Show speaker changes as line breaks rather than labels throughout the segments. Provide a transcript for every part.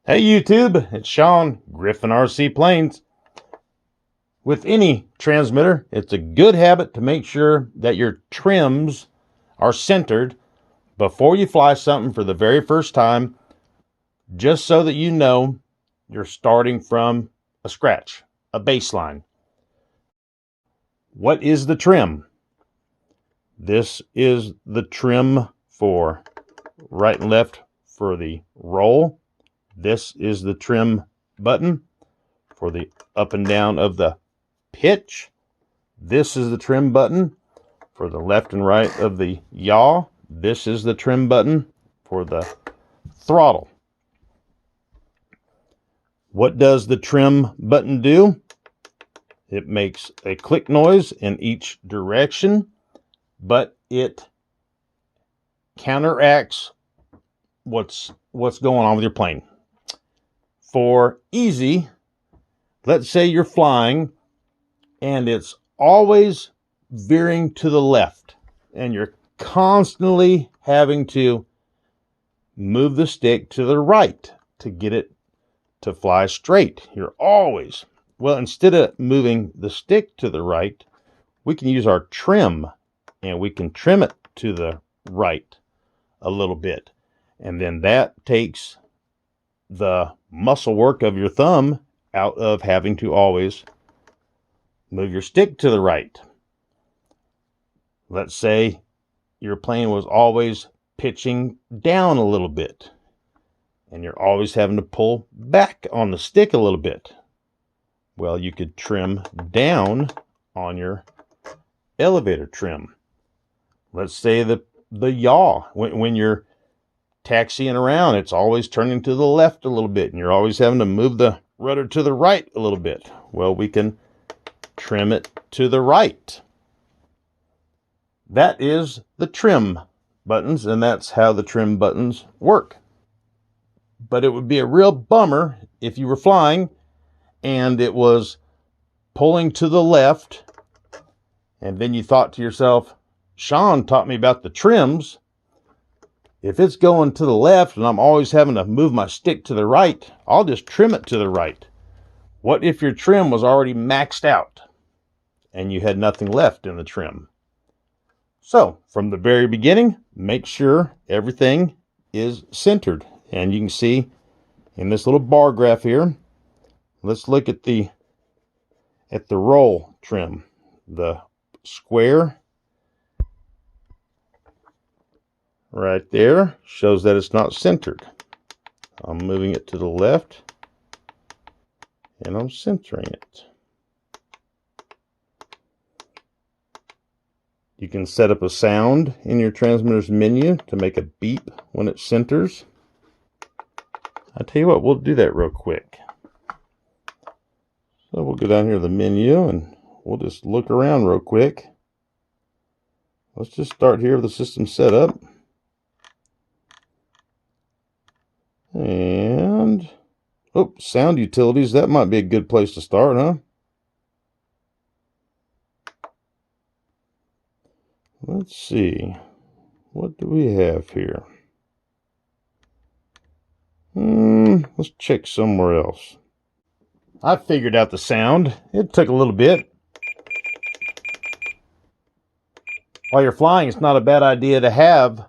Hey YouTube, it's Sean, Griffin RC Planes. With any transmitter, it's a good habit to make sure that your trims are centered before you fly something for the very first time, just so that you know you're starting from a scratch, a baseline. What is the trim? This is the trim for right and left for the roll. This is the trim button for the up and down of the pitch. This is the trim button for the left and right of the yaw. This is the trim button for the throttle. What does the trim button do? It makes a click noise in each direction, but it counteracts what's going on with your plane. For easy, let's say you're flying and it's always veering to the left and you're constantly having to move the stick to the right to get it to fly straight. Well, instead of moving the stick to the right, we can use our trim and we can trim it to the right a little bit. And then that takes the muscle work of your thumb out of having to always move your stick to the right. Let's say your plane was always pitching down a little bit and you're always having to pull back on the stick a little bit. Well, you could trim down on your elevator trim. Let's say the yaw, when you're taxiing around, it's always turning to the left a little bit and you're always having to move the rudder to the right a little bit. Well, we can trim it to the right. That is the trim buttons, and that's how the trim buttons work. But it would be a real bummer if you were flying and it was pulling to the left and then you thought to yourself, Sean taught me about the trims. If it's going to the left and I'm always having to move my stick to the right, I'll just trim it to the right. What if your trim was already maxed out and you had nothing left in the trim? So from the very beginning, make sure everything is centered. And you can see in this little bar graph here, let's look at the roll trim. The square right there shows that it's not centered. I'm moving it to the left and I'm centering it. You can set up a sound in your transmitter's menu to make a beep when it centers. I tell you what, we'll do that real quick. So we'll go down here to the menu and we'll just look around real quick. Let's just start here with the system setup. And, sound utilities. That might be a good place to start, huh? Let's see. What do we have here? Let's check somewhere else. I figured out the sound. It took a little bit. While you're flying, it's not a bad idea to have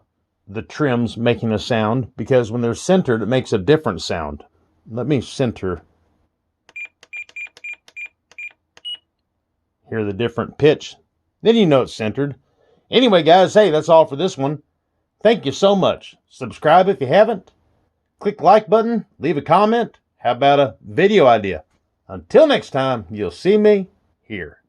the trims making a sound, because when they're centered, it makes a different sound. Let me center. Hear the different pitch. Then you know it's centered. Anyway, guys, hey, that's all for this one. Thank you so much. Subscribe if you haven't. Click the like button. Leave a comment. How about a video idea? Until next time, you'll see me here.